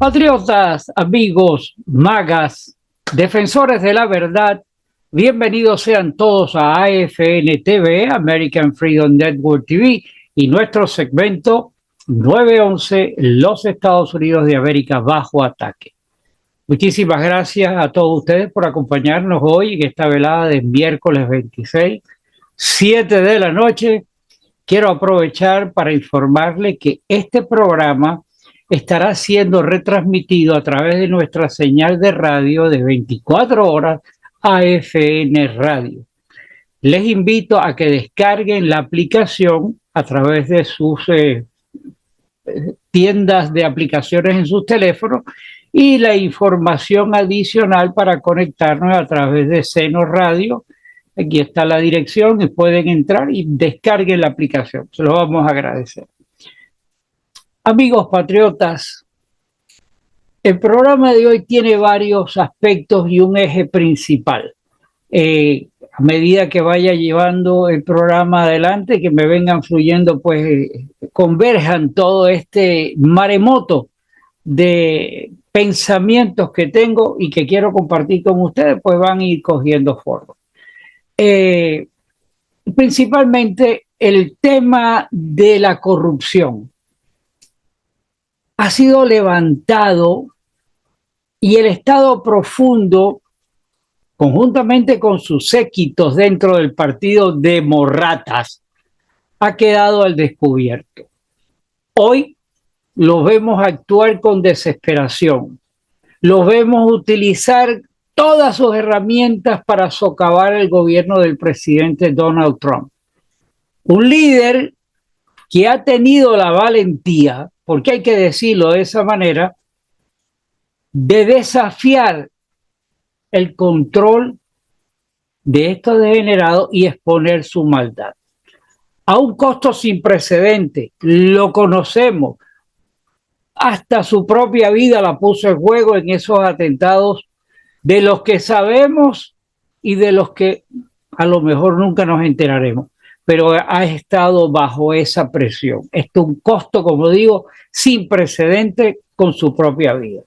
Patriotas, amigos, magas, defensores de la verdad, bienvenidos sean todos a AFN TV, American Freedom Network TV, y nuestro segmento 911, los Estados Unidos de América bajo ataque. Muchísimas gracias a todos ustedes por acompañarnos hoy en esta velada de miércoles 26, 7 de la noche. Quiero aprovechar para informarle que este programa estará siendo retransmitido a través de nuestra señal de radio de 24 horas AFN Radio. Les invito a que descarguen la aplicación a través de sus tiendas de aplicaciones en sus teléfonos y la información adicional para conectarnos a través de Seno Radio. Aquí está la dirección y pueden entrar y descarguen la aplicación. Se lo vamos a agradecer. Amigos patriotas, el programa de hoy tiene varios aspectos y un eje principal. A medida que vaya llevando el programa adelante, que me vengan fluyendo, pues converjan todo este maremoto de pensamientos que tengo y que quiero compartir con ustedes, pues van a ir cogiendo forma. Principalmente el tema de la corrupción ha sido levantado y el Estado profundo, conjuntamente con sus séquitos dentro del partido de Morratas, ha quedado al descubierto. Hoy los vemos actuar con desesperación, los vemos utilizar todas sus herramientas para socavar el gobierno del presidente Donald Trump. Un líder que ha tenido la valentía, porque hay que decirlo de esa manera, de desafiar el control de estos degenerados y exponer su maldad. A un costo sin precedente, lo conocemos, hasta su propia vida la puso en juego en esos atentados de los que sabemos y de los que a lo mejor nunca nos enteraremos, pero ha estado bajo esa presión. Esto es un costo, como digo, sin precedente con su propia vida.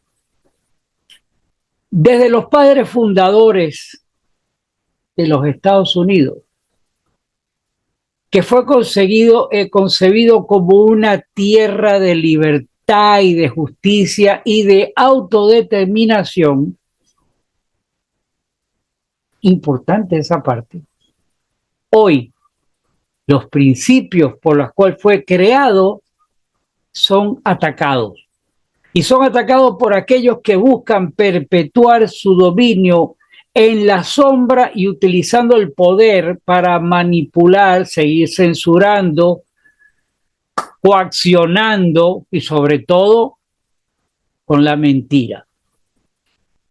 Desde los padres fundadores de los Estados Unidos, que fue concebido como una tierra de libertad y de justicia y de autodeterminación, importante esa parte. Hoy, los principios por los cuales fue creado son atacados. Y son atacados por aquellos que buscan perpetuar su dominio en la sombra y utilizando el poder para manipular, seguir censurando, coaccionando y sobre todo con la mentira.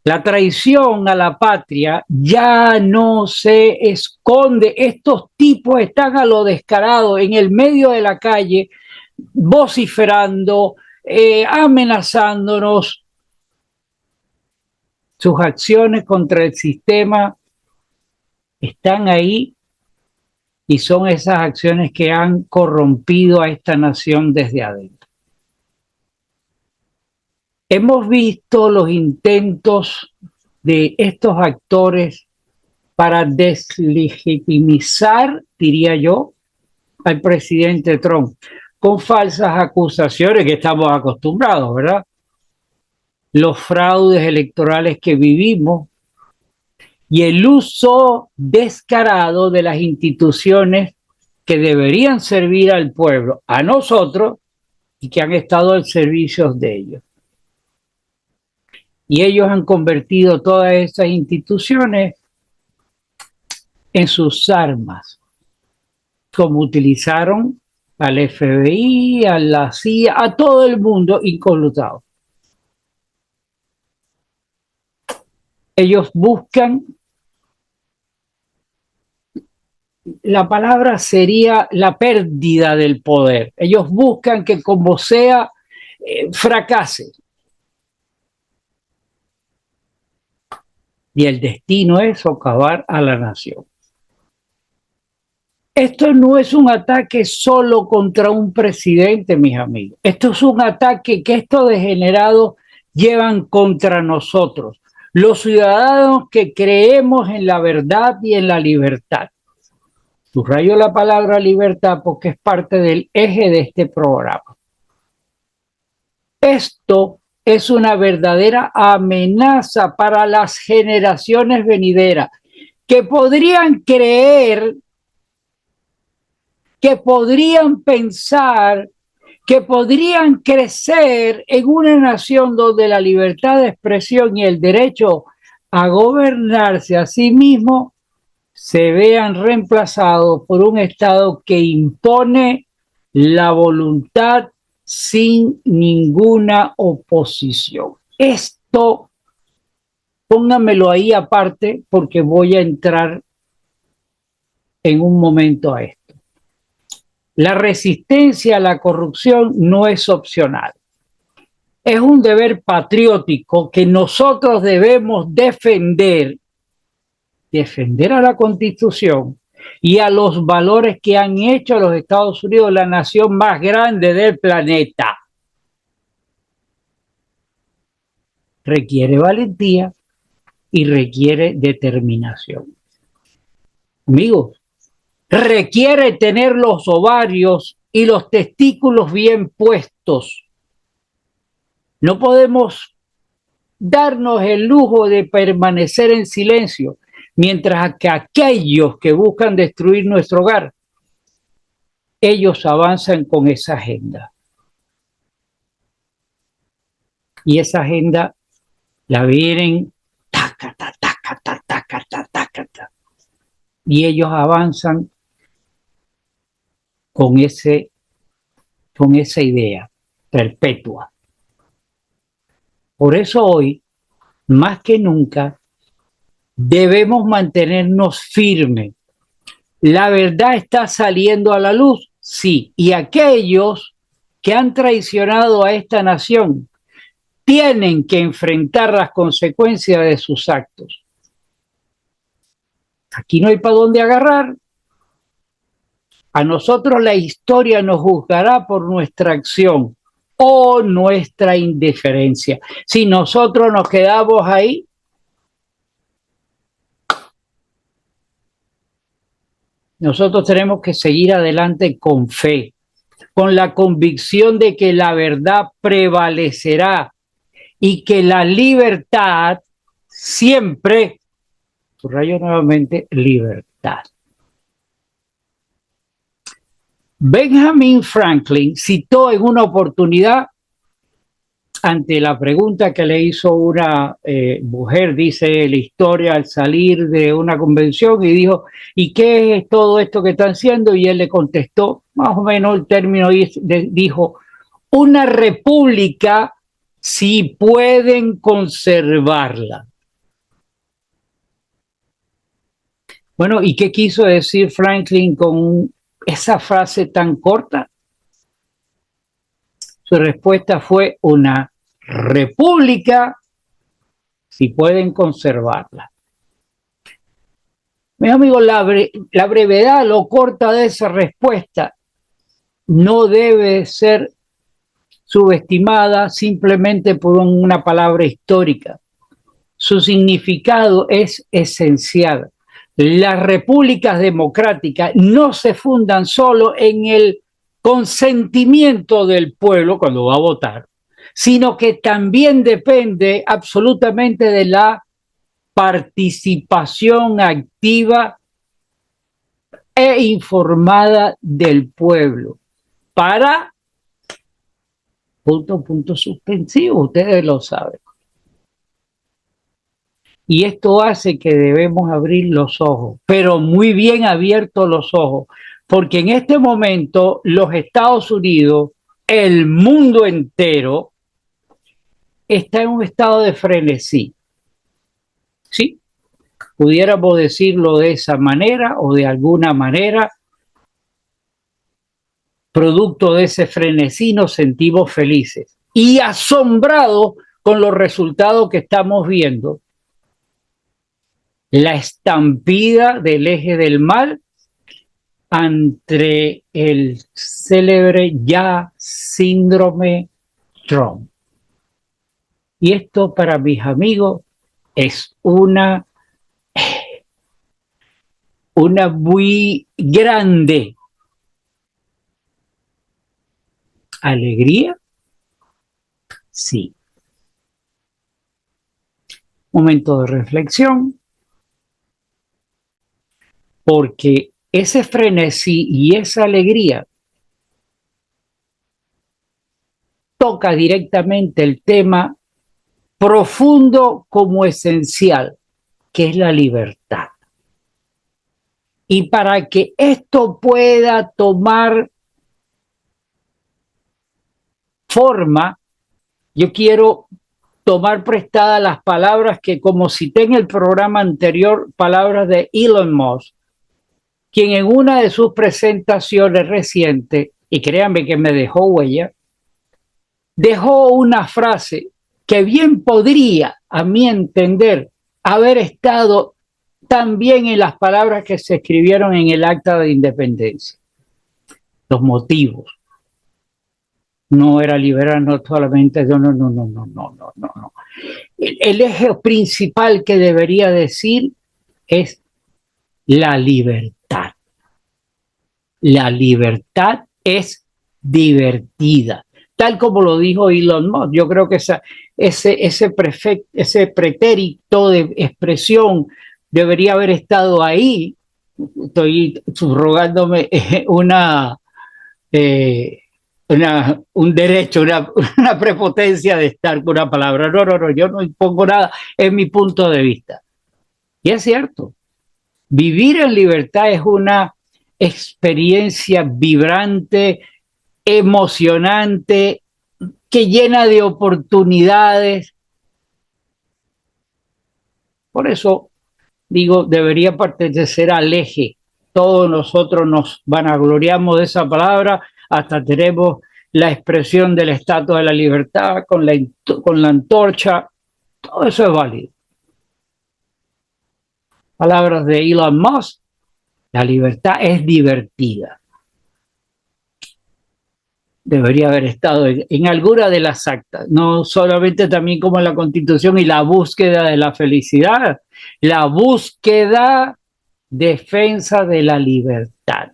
La traición a la patria ya no se esconde. Estos tipos están a lo descarado en el medio de la calle, vociferando, amenazándonos. Sus acciones contra el sistema están ahí y son esas acciones que han corrompido a esta nación desde adentro. Hemos visto los intentos de estos actores para deslegitimizar, diría yo, al presidente Trump, con falsas acusaciones que estamos acostumbrados, ¿verdad? Los fraudes electorales que vivimos y el uso descarado de las instituciones que deberían servir al pueblo, a nosotros, y que han estado al servicio de ellos. Y ellos han convertido todas esas instituciones en sus armas, como utilizaron al FBI, a la CIA, a todo el mundo incolutado. Ellos buscan, la palabra sería la pérdida del poder. Ellos buscan que como sea, fracase. Y el destino es socavar a la nación. Esto no es un ataque solo contra un presidente, mis amigos. Esto es un ataque que estos degenerados llevan contra nosotros, los ciudadanos que creemos en la verdad y en la libertad. Subrayo la palabra libertad porque es parte del eje de este programa. Esto es una verdadera amenaza para las generaciones venideras que podrían creer, que podrían pensar, que podrían crecer en una nación donde la libertad de expresión y el derecho a gobernarse a sí mismo se vean reemplazados por un Estado que impone la voluntad sin ninguna oposición. Esto, póngamelo ahí aparte porque voy a entrar en un momento a esto. La resistencia a la corrupción no es opcional. Es un deber patriótico que nosotros debemos defender a la Constitución y a los valores que han hecho a los Estados Unidos la nación más grande del planeta. Requiere valentía y requiere determinación. Amigos, requiere tener los ovarios y los testículos bien puestos. No podemos darnos el lujo de permanecer en silencio mientras que aquellos que buscan destruir nuestro hogar, ellos avanzan con esa agenda. Y esa agenda la vienen tacata, tacata, tacata, tacata. Y ellos avanzan con esa idea perpetua. Por eso hoy, más que nunca, debemos mantenernos firmes. ¿La verdad está saliendo a la luz? Sí. Y aquellos que han traicionado a esta nación tienen que enfrentar las consecuencias de sus actos. Aquí no hay para dónde agarrar. A nosotros la historia nos juzgará por nuestra acción o nuestra indiferencia. Si nosotros nos quedamos ahí, nosotros tenemos que seguir adelante con fe, con la convicción de que la verdad prevalecerá y que la libertad siempre, subrayo nuevamente, libertad. Benjamin Franklin citó en una oportunidad, ante la pregunta que le hizo una mujer, dice la historia, al salir de una convención, y dijo, ¿y qué es todo esto que están haciendo? Y él le contestó, más o menos el término, dijo, una república si pueden conservarla. Bueno, ¿y qué quiso decir Franklin con esa frase tan corta? Su respuesta fue una república si pueden conservarla. Mis amigos, la brevedad, lo corta de esa respuesta no debe ser subestimada simplemente por una palabra histórica. Su significado es esencial. Las repúblicas democráticas no se fundan solo en el consentimiento del pueblo cuando va a votar, sino que también depende absolutamente de la participación activa e informada del pueblo para punto suspensivo, ustedes lo saben. Y esto hace que debemos abrir los ojos, pero muy bien abiertos los ojos, porque en este momento los Estados Unidos, el mundo entero, está en un estado de frenesí. ¿Sí? Pudiéramos decirlo de esa manera o de alguna manera, producto de ese frenesí nos sentimos felices y asombrados con los resultados que estamos viendo. La estampida del eje del mal ante el célebre ya síndrome Trump. Y esto para mis amigos es una muy grande alegría. Sí. Momento de reflexión, porque ese frenesí y esa alegría toca directamente el tema profundo como esencial, que es la libertad. Y para que esto pueda tomar forma, yo quiero tomar prestadas las palabras que, como cité en el programa anterior, palabras de Elon Musk, quien en una de sus presentaciones recientes, y créanme que me dejó huella, dejó una frase que bien podría, a mi entender, haber estado también en las palabras que se escribieron en el Acta de Independencia. Los motivos. No era liberar, no solamente, no. El eje principal que debería decir es la libertad. La libertad es divertida, tal como lo dijo Elon Musk. Yo creo que ese pretérito de expresión debería haber estado ahí. Estoy subrogándome eh, un derecho, una prepotencia de estar con una palabra. No, yo no impongo nada, es mi punto de vista. Y es cierto, vivir en libertad es una experiencia vibrante, emocionante, que llena de oportunidades. Por eso digo, debería pertenecer al eje. Todos nosotros nos vanagloriamos de esa palabra, hasta tenemos la expresión de la Estatua de la Libertad con la antorcha. Todo eso es válido. Palabras de Elon Musk, la libertad es divertida. Debería haber estado en alguna de las actas, no solamente también como en la Constitución y la búsqueda de la felicidad, la búsqueda, defensa de la libertad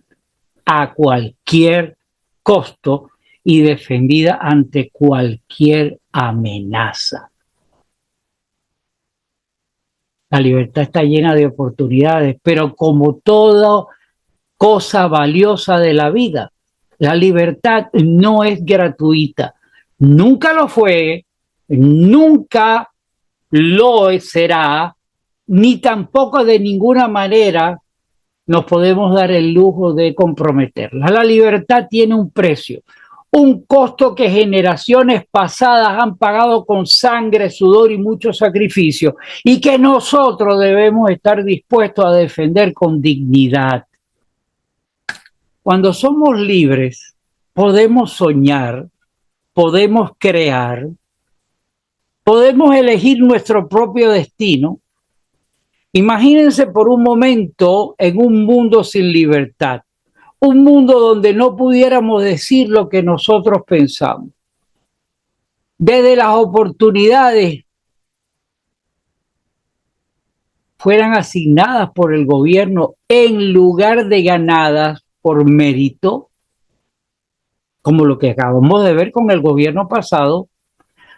a cualquier costo y defendida ante cualquier amenaza. La libertad está llena de oportunidades, pero como toda cosa valiosa de la vida, la libertad no es gratuita. Nunca lo fue, nunca lo será, ni tampoco de ninguna manera nos podemos dar el lujo de comprometerla. La libertad tiene un precio, un costo que generaciones pasadas han pagado con sangre, sudor y mucho sacrificio, y que nosotros debemos estar dispuestos a defender con dignidad. Cuando somos libres, podemos soñar, podemos crear, podemos elegir nuestro propio destino. Imagínense por un momento en un mundo sin libertad, un mundo donde no pudiéramos decir lo que nosotros pensamos. Desde las oportunidades fueran asignadas por el gobierno en lugar de ganadas por mérito, como lo que acabamos de ver con el gobierno pasado,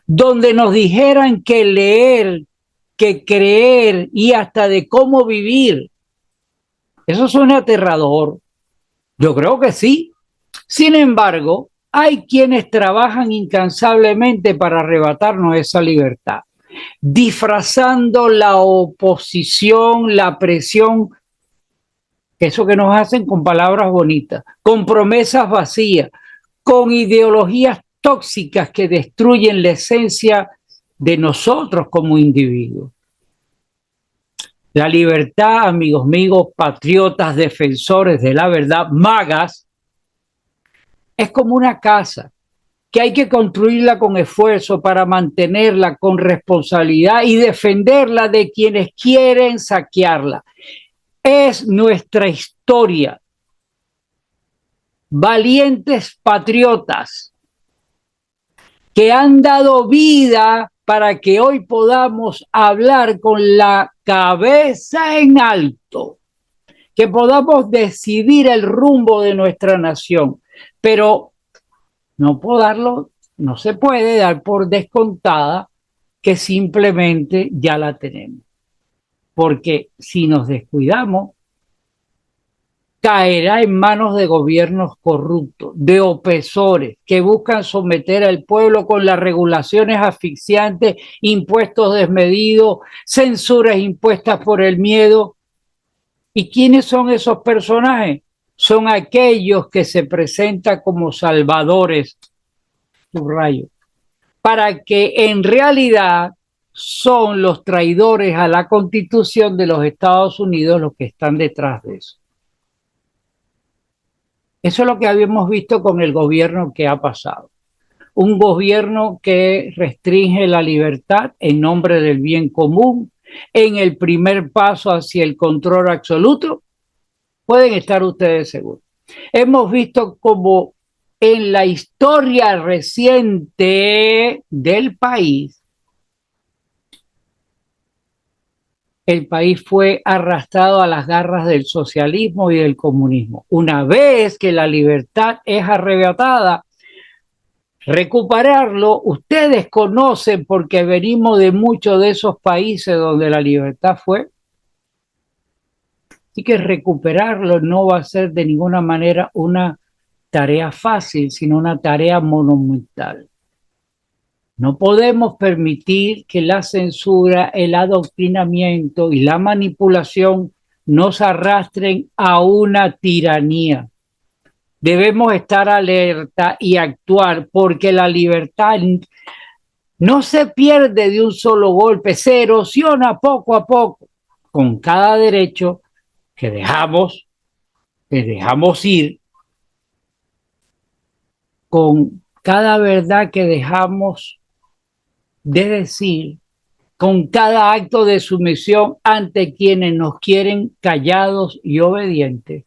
donde nos dijeran que leer, que creer y hasta de cómo vivir. Eso suena aterrador. Yo creo que sí. Sin embargo, hay quienes trabajan incansablemente para arrebatarnos esa libertad, disfrazando la oposición, la presión, eso que nos hacen con palabras bonitas, con promesas vacías, con ideologías tóxicas que destruyen la esencia de nosotros como individuos. La libertad, amigos míos, patriotas, defensores de la verdad, magas, es como una casa que hay que construirla con esfuerzo para mantenerla con responsabilidad y defenderla de quienes quieren saquearla. Es nuestra historia. Valientes patriotas que han dado vida para que hoy podamos hablar con la cabeza en alto, que podamos decidir el rumbo de nuestra nación. Pero no se puede dar por descontada que simplemente ya la tenemos. Porque si nos descuidamos, caerá en manos de gobiernos corruptos, de opresores que buscan someter al pueblo con las regulaciones asfixiantes, impuestos desmedidos, censuras impuestas por el miedo. ¿Y quiénes son esos personajes? Son aquellos que se presentan como salvadores, subrayo, para que en realidad son los traidores a la Constitución de los Estados Unidos los que están detrás de eso. Eso es lo que habíamos visto con el gobierno que ha pasado. Un gobierno que restringe la libertad en nombre del bien común, en el primer paso hacia el control absoluto, pueden estar ustedes seguros. Hemos visto como en la historia reciente del país, el país fue arrastrado a las garras del socialismo y del comunismo. Una vez que la libertad es arrebatada, recuperarlo, ustedes conocen porque venimos de muchos de esos países donde la libertad fue. Así que recuperarlo no va a ser de ninguna manera una tarea fácil, sino una tarea monumental. No podemos permitir que la censura, el adoctrinamiento y la manipulación nos arrastren a una tiranía. Debemos estar alerta y actuar porque la libertad no se pierde de un solo golpe, se erosiona poco a poco con cada derecho que dejamos ir, con cada verdad que dejamos de decir, con cada acto de sumisión ante quienes nos quieren callados y obedientes.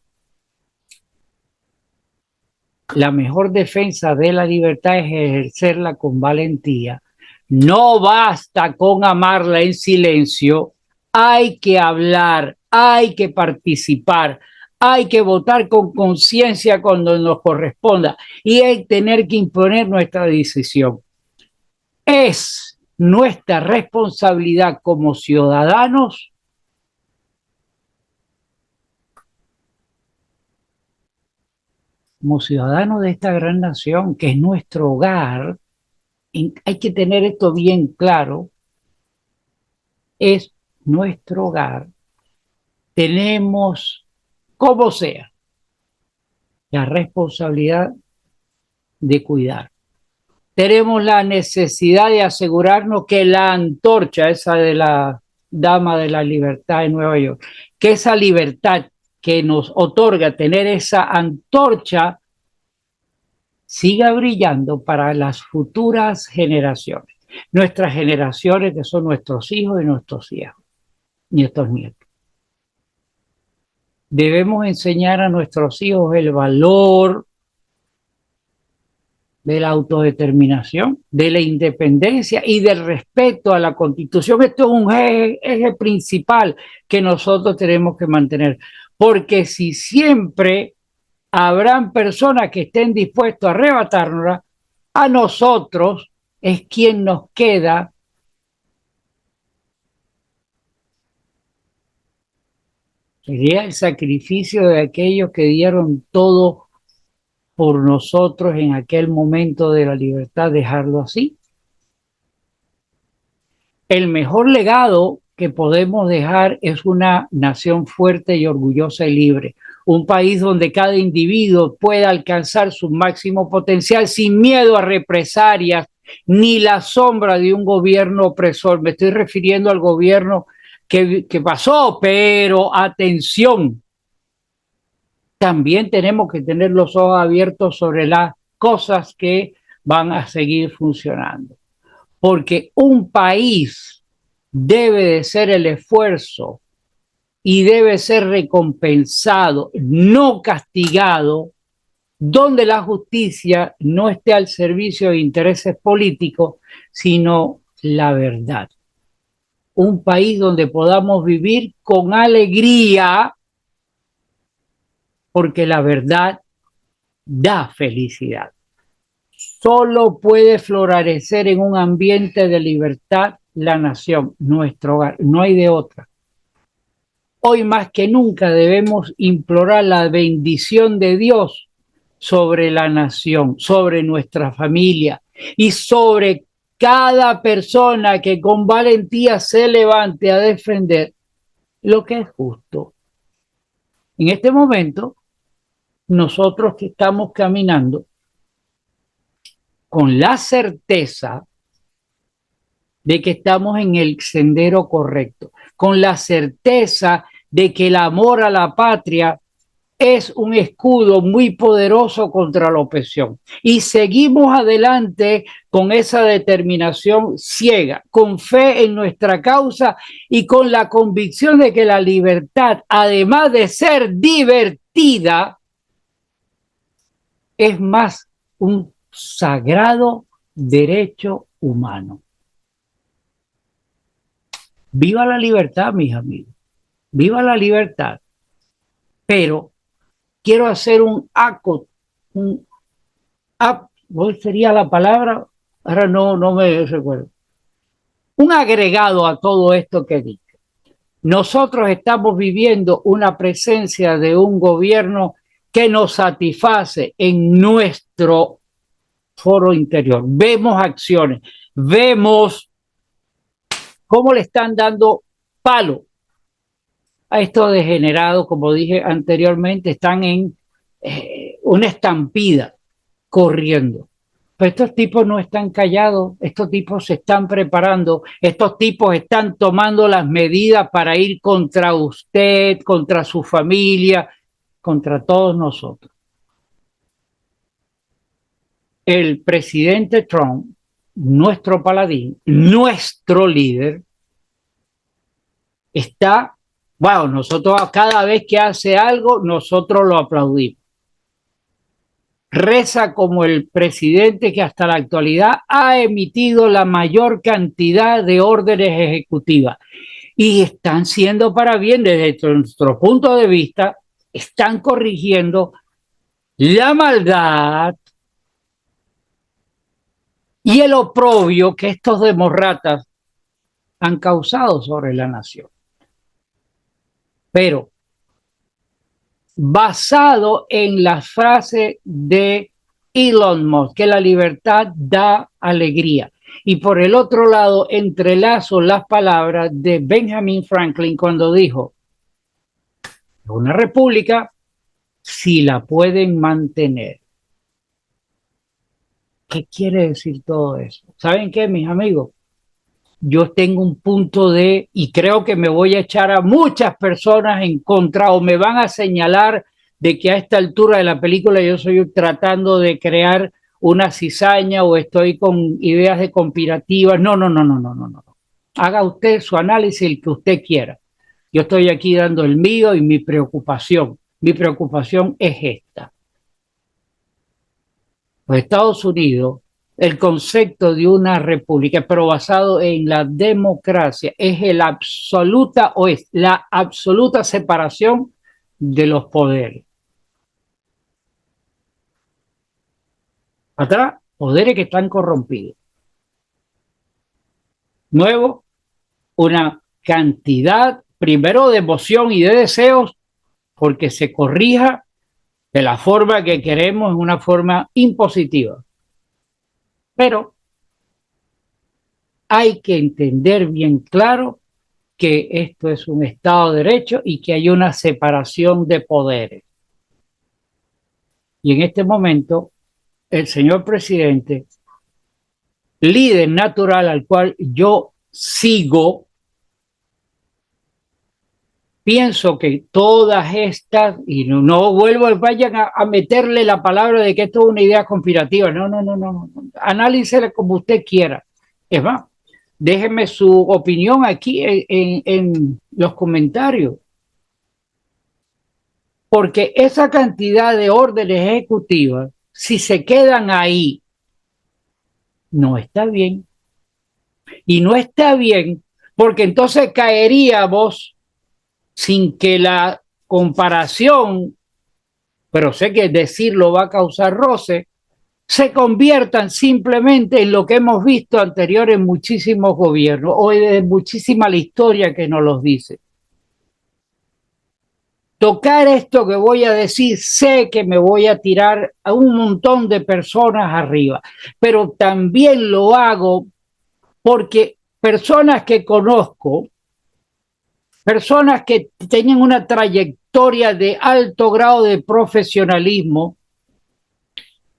La mejor defensa de la libertad es ejercerla con valentía. No basta con amarla en silencio, hay que hablar, hay que participar, hay que votar con conciencia cuando nos corresponda y hay que tener que imponer nuestra decisión. Es nuestra responsabilidad como ciudadanos de esta gran nación, que es nuestro hogar. Hay que tener esto bien claro, es nuestro hogar. Tenemos, como sea, la responsabilidad de cuidar. Tenemos la necesidad de asegurarnos que la antorcha, esa de la Dama de la Libertad en Nueva York, que esa libertad que nos otorga tener esa antorcha siga brillando para las futuras generaciones. Nuestras generaciones, que son nuestros hijos y nuestros nietos. Debemos enseñar a nuestros hijos el valor de la autodeterminación, de la independencia y del respeto a la Constitución. Esto es un eje principal que nosotros tenemos que mantener, porque si siempre habrán personas que estén dispuestos a arrebatárnosla, a nosotros es quien nos queda sería el sacrificio de aquellos que dieron todo por nosotros en aquel momento de la libertad, dejarlo así. El mejor legado que podemos dejar es una nación fuerte y orgullosa y libre, un país donde cada individuo pueda alcanzar su máximo potencial sin miedo a represalias ni la sombra de un gobierno opresor. Me estoy refiriendo al gobierno que pasó, pero atención, también tenemos que tener los ojos abiertos sobre las cosas que van a seguir funcionando. Porque un país debe de ser el esfuerzo y debe ser recompensado, no castigado, donde la justicia no esté al servicio de intereses políticos, sino la verdad. Un país donde podamos vivir con alegría, porque la verdad da felicidad. Solo puede florecer en un ambiente de libertad la nación, nuestro hogar, no hay de otra. Hoy más que nunca debemos implorar la bendición de Dios sobre la nación, sobre nuestra familia y sobre cada persona que con valentía se levante a defender lo que es justo. En este momento, nosotros que estamos caminando con la certeza de que estamos en el sendero correcto, con la certeza de que el amor a la patria es un escudo muy poderoso contra la opresión. Y seguimos adelante con esa determinación ciega, con fe en nuestra causa y con la convicción de que la libertad, además de ser divertida, es más un sagrado derecho humano. Viva la libertad, mis amigos. Viva la libertad. Pero quiero hacer ¿cuál sería la palabra? Ahora no me recuerdo. Un agregado a todo esto que dije. Nosotros estamos viviendo una presencia de un gobierno que nos satisface en nuestro foro interior. Vemos acciones, vemos cómo le están dando palo a estos degenerados, como dije anteriormente, están en una estampida corriendo. Pero estos tipos no están callados, estos tipos se están preparando, estos tipos están tomando las medidas para ir contra usted, contra su familia, contra todos nosotros. El presidente Trump, nuestro paladín, nuestro líder, está, wow, nosotros cada vez que hace algo, nosotros lo aplaudimos. Reza como el presidente que hasta la actualidad ha emitido la mayor cantidad de órdenes ejecutivas y están siendo para bien desde nuestro punto de vista, están corrigiendo la maldad y el oprobio que estos demócratas han causado sobre la nación. Pero basado en la frase de Elon Musk, que la libertad da alegría. Y por el otro lado, entrelazo las palabras de Benjamin Franklin cuando dijo, una república, si la pueden mantener. ¿Qué quiere decir todo eso? ¿Saben qué, mis amigos? Yo tengo un punto de, y creo que me voy a echar a muchas personas en contra o me van a señalar de que a esta altura de la película yo estoy tratando de crear una cizaña o estoy con ideas de conspirativas. No. Haga usted su análisis, el que usted quiera. Yo estoy aquí dando el mío y mi preocupación. Mi preocupación es esta. Los Estados Unidos, el concepto de una república, pero basado en la democracia, es la absoluta separación de los poderes. Atrás, poderes que están corrompidos. Nuevo, una cantidad, primero de emoción y de deseos, porque se corrija de la forma que queremos, en una forma impositiva. Pero hay que entender bien claro que esto es un Estado de Derecho y que hay una separación de poderes. Y en este momento, el señor presidente, líder natural al cual yo sigo, pienso que todas estas, y no vuelvo, vayan a meterle la palabra de que esto es una idea conspirativa, no, analícela como usted quiera. Es más, déjeme su opinión aquí en los comentarios. Porque esa cantidad de órdenes ejecutivas, si se quedan ahí, no está bien. Y no está bien, porque entonces caeríamos sin que la comparación, pero sé que decirlo va a causar roce, se conviertan simplemente en lo que hemos visto anterior en muchísimos gobiernos o en muchísima la historia que nos los dice. Tocar esto que voy a decir, sé que me voy a tirar a un montón de personas arriba, pero también lo hago porque personas que conozco, personas que tienen una trayectoria de alto grado de profesionalismo,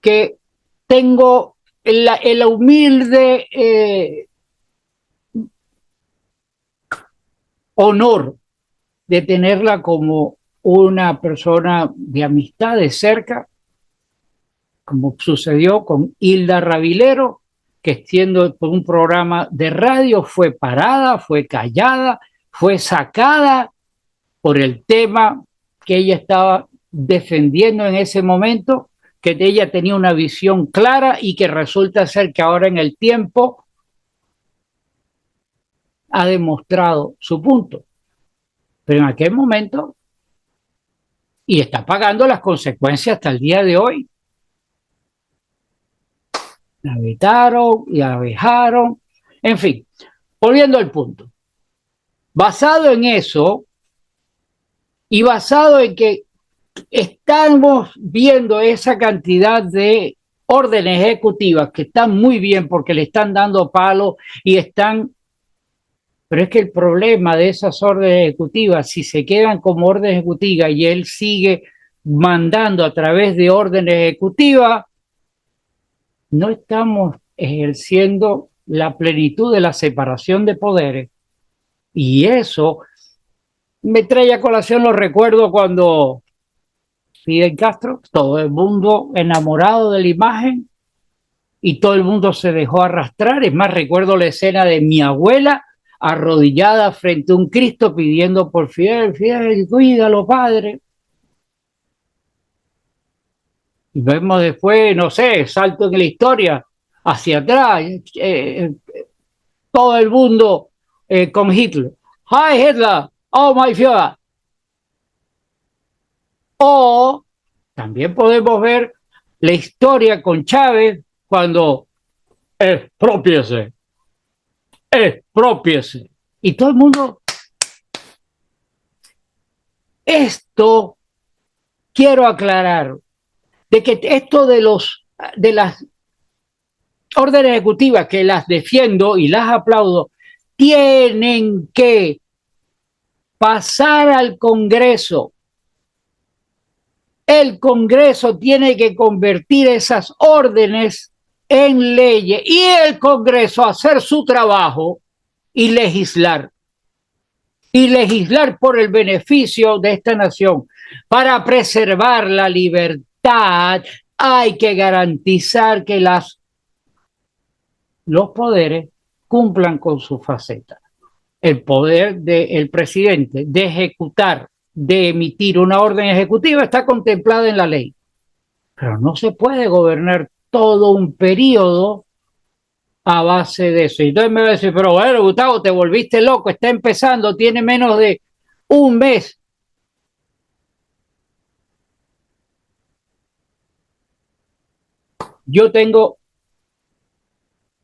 que tengo el humilde honor de tenerla como una persona de amistad de cerca, como sucedió con Hilda Ravilero, que siendo por un programa de radio fue parada, fue callada, fue sacada por el tema que ella estaba defendiendo en ese momento, que ella tenía una visión clara y que resulta ser que ahora en el tiempo ha demostrado su punto. Pero en aquel momento, y está pagando las consecuencias hasta el día de hoy, la vetaron y la dejaron, en fin, volviendo al punto. Basado en eso y basado en que estamos viendo esa cantidad de órdenes ejecutivas que están muy bien porque le están dando palo y están, pero es que el problema de esas órdenes ejecutivas, si se quedan como orden ejecutiva y él sigue mandando a través de órdenes ejecutivas, no estamos ejerciendo la plenitud de la separación de poderes. Y eso me trae a colación los recuerdos cuando Fidel Castro, todo el mundo enamorado de la imagen y todo el mundo se dejó arrastrar. Es más, recuerdo la escena de mi abuela arrodillada frente a un Cristo pidiendo por Fidel, Fidel, cuídalo, padre. Y vemos después, no sé, salto en la historia, hacia atrás, todo el mundo con Hitler. Hi Hitler, oh my Führer. O también podemos ver la historia con Chávez cuando expropiese, expropiese. Y todo el mundo, esto quiero aclarar, de que esto de las órdenes ejecutivas que las defiendo y las aplaudo, tienen que pasar al Congreso. El Congreso tiene que convertir esas órdenes en leyes y el Congreso hacer su trabajo y legislar. Y legislar por el beneficio de esta nación. Para preservar la libertad hay que garantizar que los poderes cumplan con su faceta. El poder del presidente de ejecutar, de emitir una orden ejecutiva está contemplada en la ley. Pero no se puede gobernar todo un periodo a base de eso. Y entonces me va a decir, pero bueno, Gustavo, te volviste loco, está empezando, tiene menos de un mes. Yo tengo,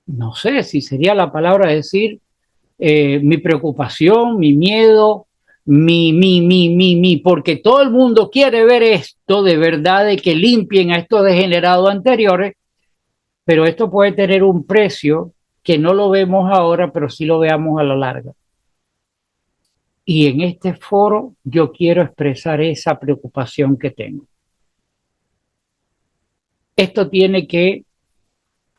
no sé si sería la palabra decir, mi preocupación, mi miedo, porque todo el mundo quiere ver esto de verdad, de que limpien a estos degenerados anteriores, pero esto puede tener un precio que no lo vemos ahora, pero sí lo veamos a la larga. Y en este foro yo quiero expresar esa preocupación que tengo. Esto tiene que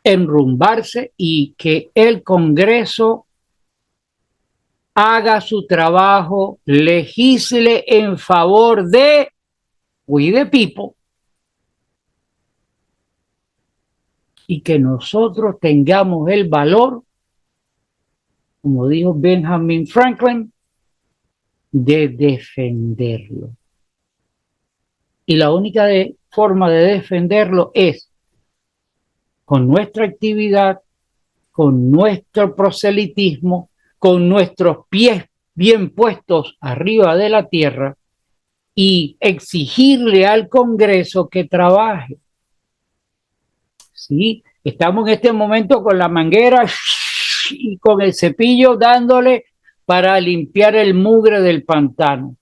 enrumbarse y que el Congreso haga su trabajo, legisle en favor de we the people y que nosotros tengamos el valor, como dijo Benjamin Franklin, de defenderlo. Y la única forma de defenderlo es con nuestra actividad, con nuestro proselitismo, con nuestros pies bien puestos arriba de la tierra y exigirle al Congreso que trabaje. ¿Sí? Estamos en este momento con la manguera y con el cepillo dándole para limpiar el mugre del pantano.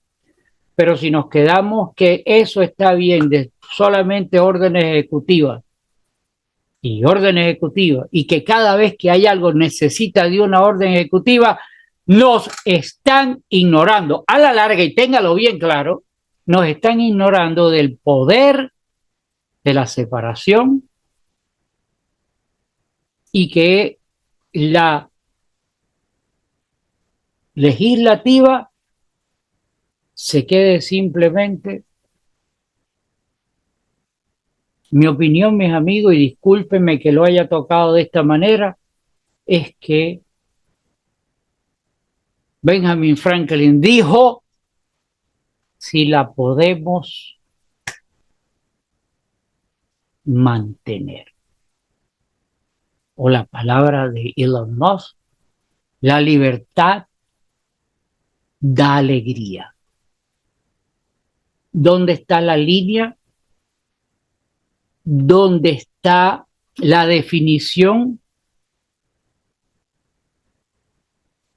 Pero si nos quedamos que eso está bien de solamente órdenes ejecutivas y que cada vez que hay algo necesita de una orden ejecutiva, nos están ignorando. A la larga, y téngalo bien claro, nos están ignorando del poder de la separación y que la legislativa se quede simplemente. Mi opinión, mis amigos, y discúlpenme que lo haya tocado de esta manera, es que Benjamin Franklin dijo, si la podemos mantener. O la palabra de Elon Musk, la libertad da alegría. ¿Dónde está la línea? ¿Dónde está la definición?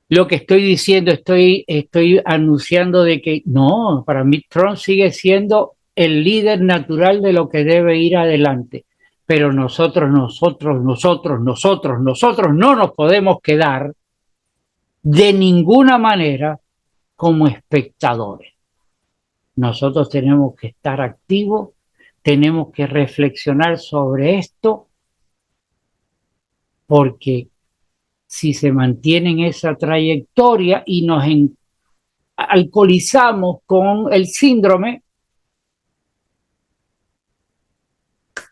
Lo que estoy diciendo, estoy anunciando de que no, para mí Trump sigue siendo el líder natural de lo que debe ir adelante. Pero nosotros no nos podemos quedar de ninguna manera como espectadores. Nosotros tenemos que estar activos, tenemos que reflexionar sobre esto, porque si se mantiene en esa trayectoria y nos alcoholizamos con el síndrome,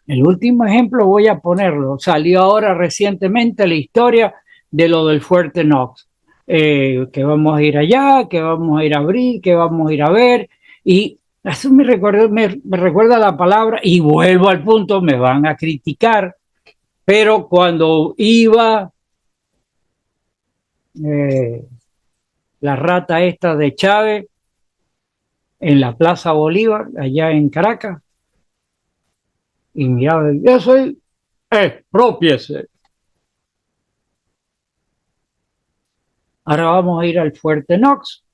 el último ejemplo voy a ponerlo, salió ahora recientemente la historia de lo del Fuerte Knox, que vamos a ir allá, que vamos a ir a abrir, que vamos a ir a ver, y eso me recuerda la palabra, y vuelvo al punto, me van a criticar, pero cuando iba la rata esta de Chávez en la Plaza Bolívar, allá en Caracas, y miraba, yo soy, expropiese. Ahora vamos a ir al Fuerte Knox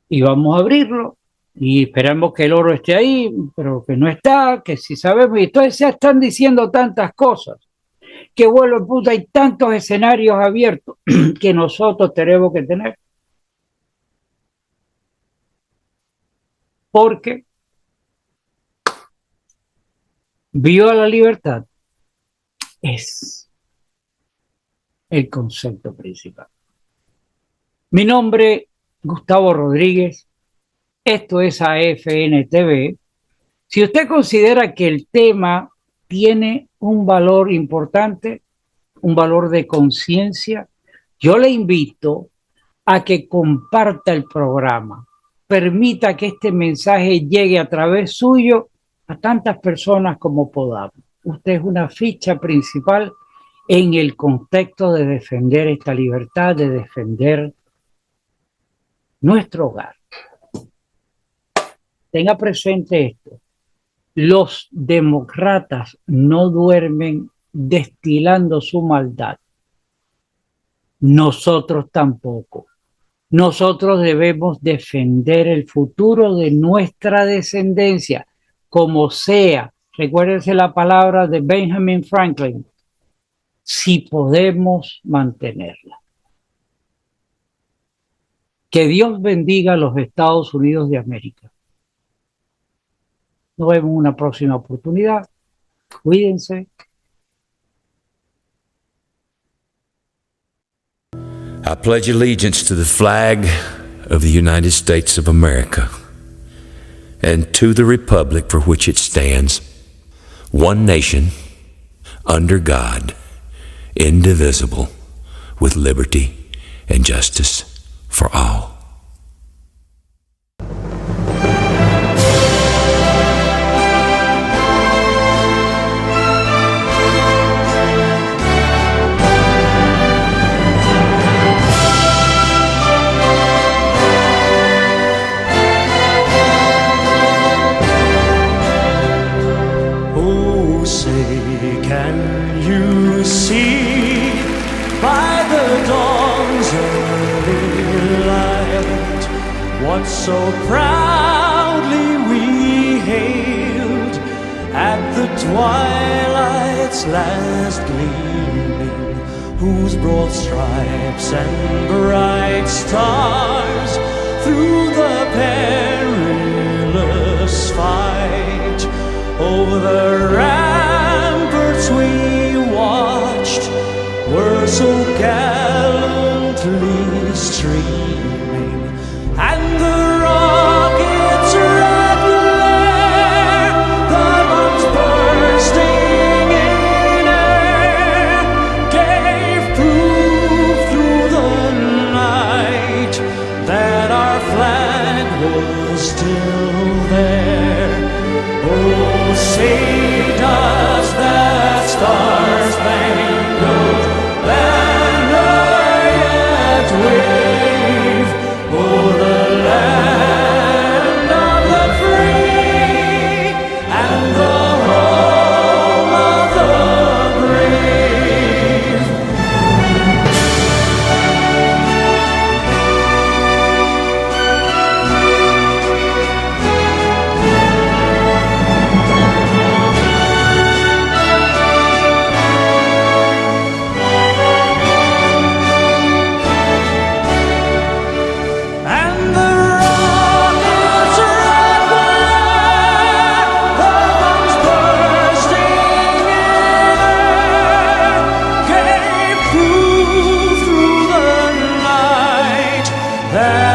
y vamos a abrirlo y esperamos que el oro esté ahí, pero que no está, que sí sabemos, y entonces se están diciendo tantas cosas, que bueno, puta, hay tantos escenarios abiertos que nosotros tenemos que tener. Porque viva la libertad es el concepto principal. Mi nombre, Gustavo Rodríguez, esto es AFN TV. Si usted considera que el tema tiene un valor importante, un valor de conciencia, yo le invito a que comparta el programa, permita que este mensaje llegue a través suyo a tantas personas como podamos. Usted es una ficha principal en el contexto de defender esta libertad, de defender nuestro hogar. Tenga presente esto. Los demócratas no duermen destilando su maldad. Nosotros tampoco. Nosotros debemos defender el futuro de nuestra descendencia, como sea. Recuérdense la palabra de Benjamin Franklin, si podemos mantenerla. Que Dios bendiga a los Estados Unidos de América. Nos vemos en una próxima oportunidad. Cuídense. I pledge allegiance to the flag of the United States of America and to the republic for which it stands, one nation, under God, indivisible, with liberty and justice for all. what so proudly we hailed at the twilight's last gleaming, whose broad stripes and bright stars through the perilous fight over the ramparts we watched were so gallantly streaming, and the rockets' red glare, the bombs bursting in air, gave proof through the night that our flag was still there. Oh, say does that star-spangled banner yet wave o'er the land of the free and the home of the brave? And the rockets' red glare, the bombs bursting in air, gave proof through the night that